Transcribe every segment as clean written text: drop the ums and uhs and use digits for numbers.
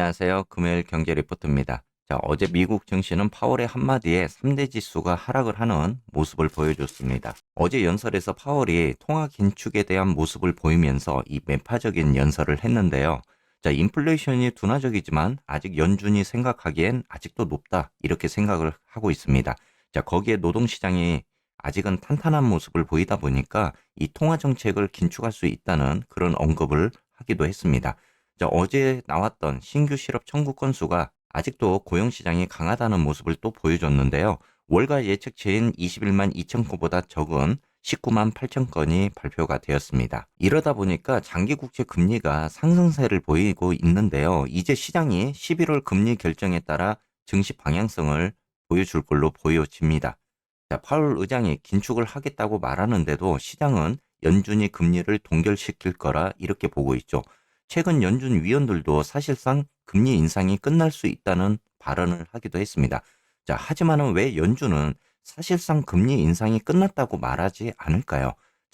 안녕하세요. 금요일 경제 리포트입니다. 어제 미국 증시는 파월의 한마디에 3대 지수가 하락을 하는 모습을 보여줬습니다. 어제 연설에서 파월이 통화 긴축에 대한 모습을 보이면서 이 매파적인 연설을 했는데요. 인플레이션이 둔화적이지만 아직 연준이 생각하기엔 아직도 높다. 이렇게 생각을 하고 있습니다. 거기에 노동시장이 아직은 탄탄한 모습을 보이다 보니까 이 통화 정책을 긴축할 수 있다는 그런 언급을 하기도 했습니다. 어제 나왔던 신규 실업 청구 건수가 아직도 고용시장이 강하다는 모습을 또 보여줬는데요. 월가 예측치인 21만 2천 건보다 적은 19만 8천 건이 발표가 되었습니다. 이러다 보니까 장기 국채 금리가 상승세를 보이고 있는데요. 이제 시장이 11월 금리 결정에 따라 증시 방향성을 보여줄 걸로 보여집니다. 파월 의장이 긴축을 하겠다고 말하는데도 시장은 연준이 금리를 동결시킬 거라 이렇게 보고 있죠. 최근 연준 위원들도 사실상 금리 인상이 끝날 수 있다는 발언을 하기도 했습니다. 하지만은 왜 연준은 사실상 금리 인상이 끝났다고 말하지 않을까요?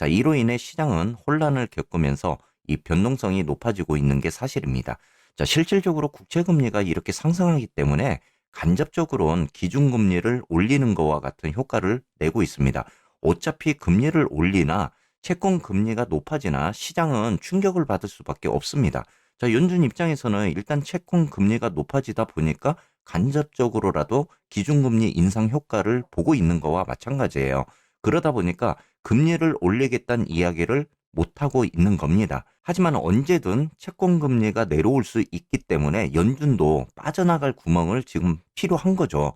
이로 인해 시장은 혼란을 겪으면서 이 변동성이 높아지고 있는 게 사실입니다. 실질적으로 국채금리가 이렇게 상승하기 때문에 간접적으로는 기준금리를 올리는 것과 같은 효과를 내고 있습니다. 어차피 금리를 올리나 채권 금리가 높아지나 시장은 충격을 받을 수밖에 없습니다. 연준 입장에서는 일단 채권 금리가 높아지다 보니까 간접적으로라도 기준금리 인상 효과를 보고 있는 거와 마찬가지예요. 그러다 보니까 금리를 올리겠다는 이야기를 못하고 있는 겁니다. 하지만 언제든 채권 금리가 내려올 수 있기 때문에 연준도 빠져나갈 구멍을 지금 필요한 거죠.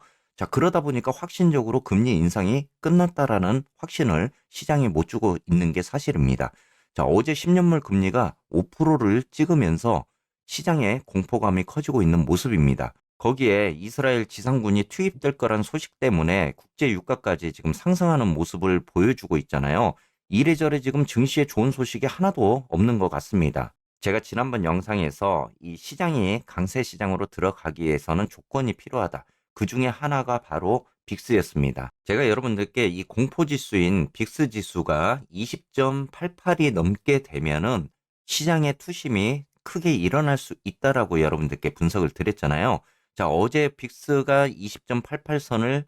그러다 보니까 확신적으로 금리 인상이 끝났다라는 확신을 시장에 못 주고 있는 게 사실입니다. 어제 10년물 금리가 5%를 찍으면서 시장의 공포감이 커지고 있는 모습입니다. 거기에 이스라엘 지상군이 투입될 거란 소식 때문에 국제 유가까지 지금 상승하는 모습을 보여주고 있잖아요. 이래저래 지금 증시에 좋은 소식이 하나도 없는 것 같습니다. 제가 지난번 영상에서 이 시장이 강세 시장으로 들어가기 위해서는 조건이 필요하다. 그 중에 하나가 바로 빅스였습니다. 제가 여러분들께 이 공포지수인 빅스 지수가 20.88이 넘게 되면은 시장의 투심이 크게 일어날 수 있다라고 여러분들께 분석을 드렸잖아요. 어제 빅스가 20.88선을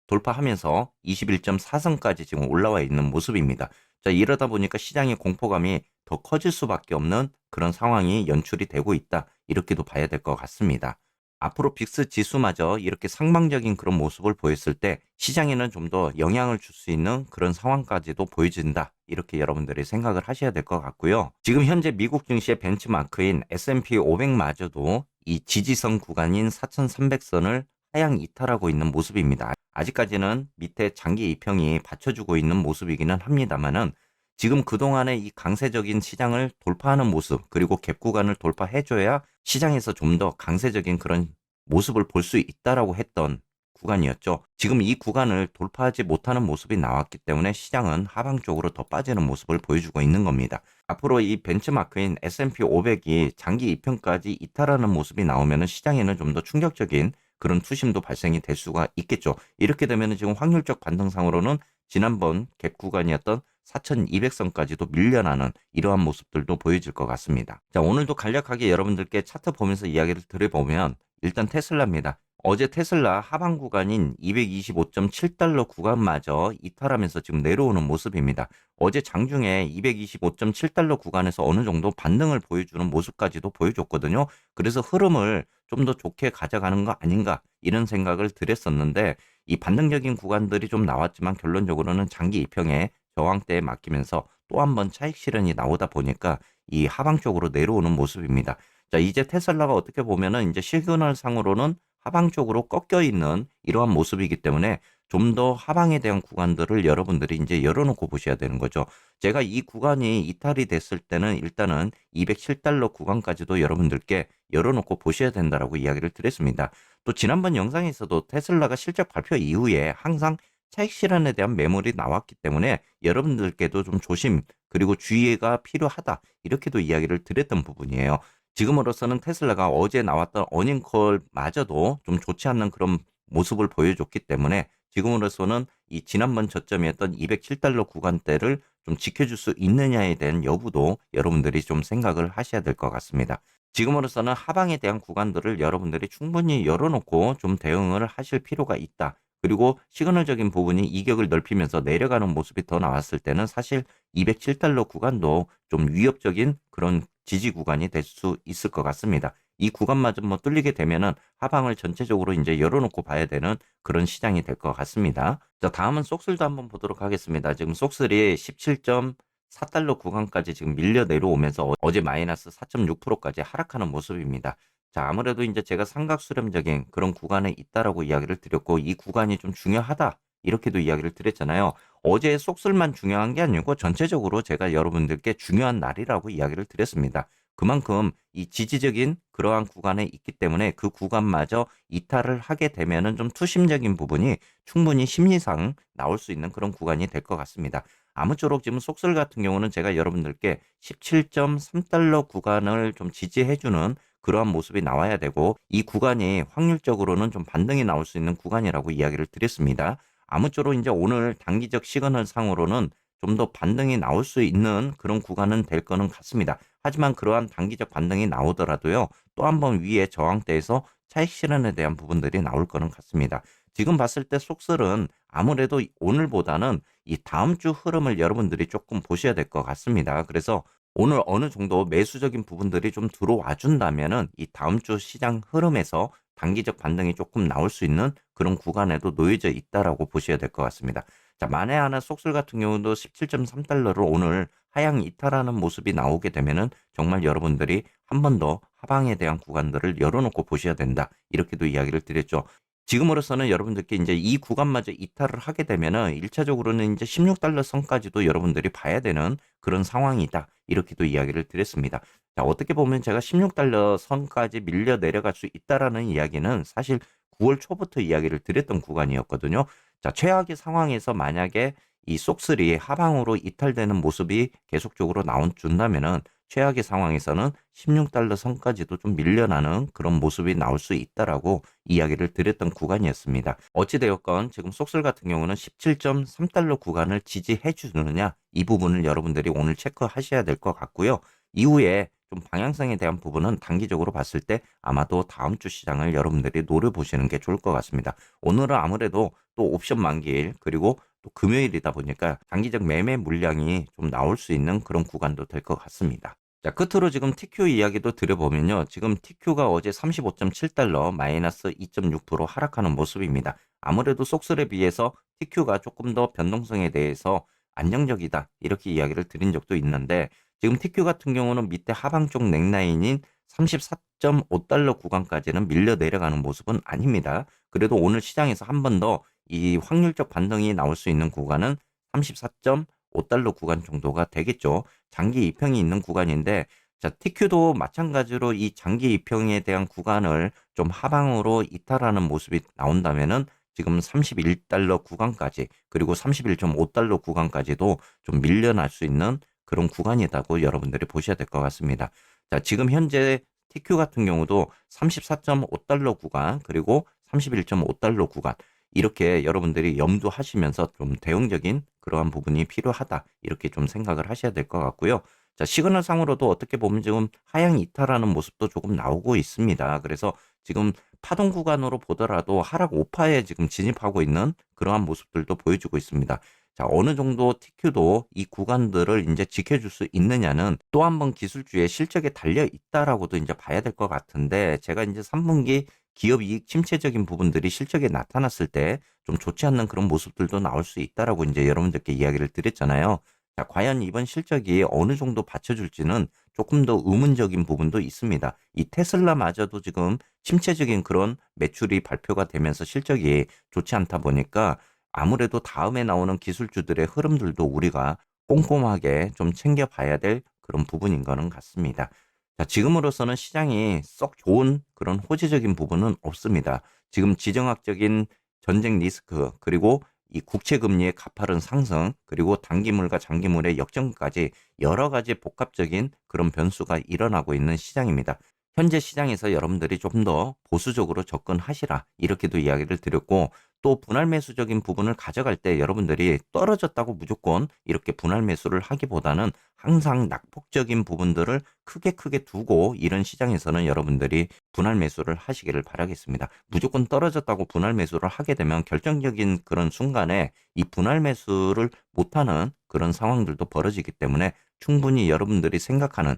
돌파하면서 21.4선까지 지금 올라와 있는 모습입니다. 이러다 보니까 시장의 공포감이 더 커질 수밖에 없는 그런 상황이 연출이 되고 있다. 이렇게도 봐야 될 것 같습니다. 앞으로 빅스 지수마저 이렇게 상방적인 그런 모습을 보였을 때 시장에는 좀 더 영향을 줄 수 있는 그런 상황까지도 보여진다. 이렇게 여러분들이 생각을 하셔야 될 것 같고요. 지금 현재 미국 증시의 벤치마크인 S&P 500마저도 이 지지선 구간인 4,300선을 하향 이탈하고 있는 모습입니다. 아직까지는 밑에 장기 이평이 받쳐주고 있는 모습이기는 합니다만은 지금 그동안의 이 강세적인 시장을 돌파하는 모습 그리고 갭 구간을 돌파해줘야 시장에서 좀 더 강세적인 그런 모습을 볼 수 있다라고 했던 구간이었죠. 지금 이 구간을 돌파하지 못하는 모습이 나왔기 때문에 시장은 하방 쪽으로 더 빠지는 모습을 보여주고 있는 겁니다. 앞으로 이 벤치마크인 S&P 500이 장기 이평까지 이탈하는 모습이 나오면 시장에는 좀 더 충격적인 그런 투심도 발생이 될 수가 있겠죠. 이렇게 되면 지금 확률적 반등상으로는 지난번 갭 구간이었던 4,200선까지도 밀려나는 이러한 모습들도 보여질 것 같습니다. 오늘도 간략하게 여러분들께 차트 보면서 이야기를 드려보면 일단 테슬라입니다. 어제 테슬라 하방 구간인 225.7달러 구간마저 이탈하면서 지금 내려오는 모습입니다. 어제 장중에 225.7달러 구간에서 어느 정도 반등을 보여주는 모습까지도 보여줬거든요. 그래서 흐름을 좀 더 좋게 가져가는 거 아닌가 이런 생각을 드렸었는데 이 반등적인 구간들이 좀 나왔지만 결론적으로는 장기 이평에 저항대에 맡기면서 또 한 번 차익 실현이 나오다 보니까 이 하방 쪽으로 내려오는 모습입니다. 이제 테슬라가 어떻게 보면은 이제 시그널 상으로는 하방 쪽으로 꺾여 있는 이러한 모습이기 때문에 좀 더 하방에 대한 구간들을 여러분들이 이제 열어놓고 보셔야 되는 거죠. 제가 이 구간이 이탈이 됐을 때는 일단은 207달러 구간까지도 여러분들께 열어놓고 보셔야 된다라고 이야기를 드렸습니다. 또 지난번 영상에서도 테슬라가 실적 발표 이후에 항상 차익 실현에 대한 매물이 나왔기 때문에 여러분들께도 좀 조심 그리고 주의가 필요하다 이렇게도 이야기를 드렸던 부분이에요. 지금으로서는 테슬라가 어제 나왔던 어닝콜마저도 좀 좋지 않는 그런 모습을 보여줬기 때문에 지금으로서는 이 지난번 저점이었던 207달러 구간대를 좀 지켜줄 수 있느냐에 대한 여부도 여러분들이 좀 생각을 하셔야 될 것 같습니다. 지금으로서는 하방에 대한 구간들을 여러분들이 충분히 열어놓고 좀 대응을 하실 필요가 있다. 그리고 시그널적인 부분이 이격을 넓히면서 내려가는 모습이 더 나왔을 때는 사실 207달러 구간도 좀 위협적인 그런 지지 구간이 될 수 있을 것 같습니다. 이 구간마저 뭐 뚫리게 되면은 하방을 전체적으로 이제 열어놓고 봐야 되는 그런 시장이 될 것 같습니다. 자, 다음은 쏙슬도 한번 보도록 하겠습니다. 지금 쏙슬이 17.4달러 구간까지 지금 밀려 내려오면서 어제 마이너스 4.6%까지 하락하는 모습입니다. 자, 아무래도 이제 제가 삼각수렴적인 그런 구간에 있다라고 이야기를 드렸고, 이 구간이 좀 중요하다. 이렇게도 이야기를 드렸잖아요. 어제 속슬만 중요한 게 아니고 전체적으로 제가 여러분들께 중요한 날이라고 이야기를 드렸습니다. 그만큼 이 지지적인 그러한 구간에 있기 때문에 그 구간마저 이탈을 하게 되면은 좀 투심적인 부분이 충분히 심리상 나올 수 있는 그런 구간이 될 것 같습니다. 아무쪼록 지금 속슬 같은 경우는 제가 여러분들께 17.3달러 구간을 좀 지지해주는 그러한 모습이 나와야 되고, 이 구간이 확률적으로는 좀 반등이 나올 수 있는 구간이라고 이야기를 드렸습니다. 아무쪼록 이제 오늘 단기적 시그널 상으로는 좀 더 반등이 나올 수 있는 그런 구간은 될 거는 같습니다. 하지만 그러한 단기적 반등이 나오더라도요, 또 한 번 위에 저항대에서 차익 실현에 대한 부분들이 나올 거는 같습니다. 지금 봤을 때 속설은 아무래도 오늘보다는 이 다음 주 흐름을 여러분들이 조금 보셔야 될 것 같습니다. 그래서 오늘 어느 정도 매수적인 부분들이 좀 들어와 준다면은 이 다음 주 시장 흐름에서 단기적 반등이 조금 나올 수 있는 그런 구간에도 놓여져 있다라고 보셔야 될 것 같습니다. 자, 만에 하나 속술 같은 경우도 17.3달러를 오늘 하향 이탈하는 모습이 나오게 되면은 정말 여러분들이 한 번 더 하방에 대한 구간들을 열어놓고 보셔야 된다. 이렇게도 이야기를 드렸죠. 지금으로서는 여러분들께 이제 이 구간마저 이탈을 하게 되면은 1차적으로는 이제 16달러 선까지도 여러분들이 봐야 되는 그런 상황이다. 이렇게도 이야기를 드렸습니다. 자, 어떻게 보면 제가 16달러 선까지 밀려 내려갈 수 있다라는 이야기는 사실 9월 초부터 이야기를 드렸던 구간이었거든요. 자, 최악의 상황에서 만약에 이 속슬이 하방으로 이탈되는 모습이 계속적으로 나온다면은 최악의 상황에서는 16달러 선까지도 좀 밀려나는 그런 모습이 나올 수 있다라고 이야기를 드렸던 구간이었습니다. 어찌되었건 지금 속슬 같은 경우는 17.3달러 구간을 지지해 주느냐, 이 부분을 여러분들이 오늘 체크하셔야 될 것 같고요. 이후에 좀 방향성에 대한 부분은 단기적으로 봤을 때 아마도 다음 주 시장을 여러분들이 노려보시는 게 좋을 것 같습니다. 오늘은 아무래도 또 옵션 만기일, 그리고 또 금요일이다 보니까 단기적 매매 물량이 좀 나올 수 있는 그런 구간도 될 것 같습니다. 자, 끝으로 지금 TQ 이야기도 드려보면요. 지금 TQ가 어제 35.7달러 마이너스 2.6% 하락하는 모습입니다. 아무래도 속설에 비해서 TQ가 조금 더 변동성에 대해서 안정적이다. 이렇게 이야기를 드린 적도 있는데, 지금 TQ 같은 경우는 밑에 하방 쪽 넥라인인 34.5달러 구간까지는 밀려 내려가는 모습은 아닙니다. 그래도 오늘 시장에서 한 번 더 이 확률적 반등이 나올 수 있는 구간은 34.5달러 구간 정도가 되겠죠. 장기 이평이 있는 구간인데, 자, TQ도 마찬가지로 이 장기 이평에 대한 구간을 좀 하방으로 이탈하는 모습이 나온다면은 지금 31달러 구간까지, 그리고 31.5달러 구간까지도 좀 밀려날 수 있는 그런 구간이라고 여러분들이 보셔야 될 것 같습니다. 자, 지금 현재 TQ 같은 경우도 34.5달러 구간, 그리고 31.5달러 구간, 이렇게 여러분들이 염두하시면서 좀 대응적인 그러한 부분이 필요하다. 이렇게 좀 생각을 하셔야 될 것 같고요. 자, 시그널 상으로도 어떻게 보면 지금 하향 이탈하는 모습도 조금 나오고 있습니다. 그래서 지금 파동 구간으로 보더라도 하락 오파에 지금 진입하고 있는 그러한 모습들도 보여주고 있습니다. 자, 어느 정도 TQ도 이 구간들을 이제 지켜줄 수 있느냐는 또 한 번 기술주의 실적에 달려 있다라고도 이제 봐야 될 것 같은데, 제가 이제 3분기 기업 이익 침체적인 부분들이 실적에 나타났을 때 좀 좋지 않는 그런 모습들도 나올 수 있다라고 이제 여러분들께 이야기를 드렸잖아요. 자, 과연 이번 실적이 어느 정도 받쳐줄지는 조금 더 의문적인 부분도 있습니다. 이 테슬라마저도 지금 침체적인 그런 매출이 발표가 되면서 실적이 좋지 않다 보니까 아무래도 다음에 나오는 기술주들의 흐름들도 우리가 꼼꼼하게 좀 챙겨봐야 될 그런 부분인 거는 같습니다. 자, 지금으로서는 시장이 썩 좋은 그런 호재적인 부분은 없습니다. 지금 지정학적인 전쟁 리스크, 그리고 이 국채 금리의 가파른 상승, 그리고 단기물과 장기물의 역전까지 여러 가지 복합적인 그런 변수가 일어나고 있는 시장입니다. 현재 시장에서 여러분들이 좀 더 보수적으로 접근하시라, 이렇게도 이야기를 드렸고, 또 분할 매수적인 부분을 가져갈 때 여러분들이 떨어졌다고 무조건 이렇게 분할 매수를 하기보다는 항상 낙폭적인 부분들을 크게 두고 이런 시장에서는 여러분들이 분할 매수를 하시기를 바라겠습니다. 무조건 떨어졌다고 분할 매수를 하게 되면 결정적인 그런 순간에 이 분할 매수를 못하는 그런 상황들도 벌어지기 때문에 충분히 여러분들이 생각하는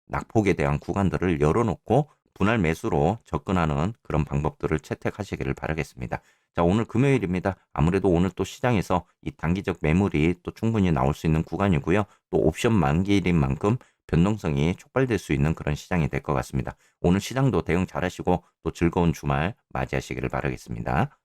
낙폭에 대한 구간들을 열어놓고 분할 매수로 접근하는 그런 방법들을 채택하시기를 바라겠습니다. 자, 오늘 금요일입니다. 아무래도 오늘 또 시장에서 이 단기적 매물이 또 충분히 나올 수 있는 구간이고요. 또 옵션 만기일인 만큼 변동성이 촉발될 수 있는 그런 시장이 될 것 같습니다. 오늘 시장도 대응 잘하시고 또 즐거운 주말 맞이하시기를 바라겠습니다.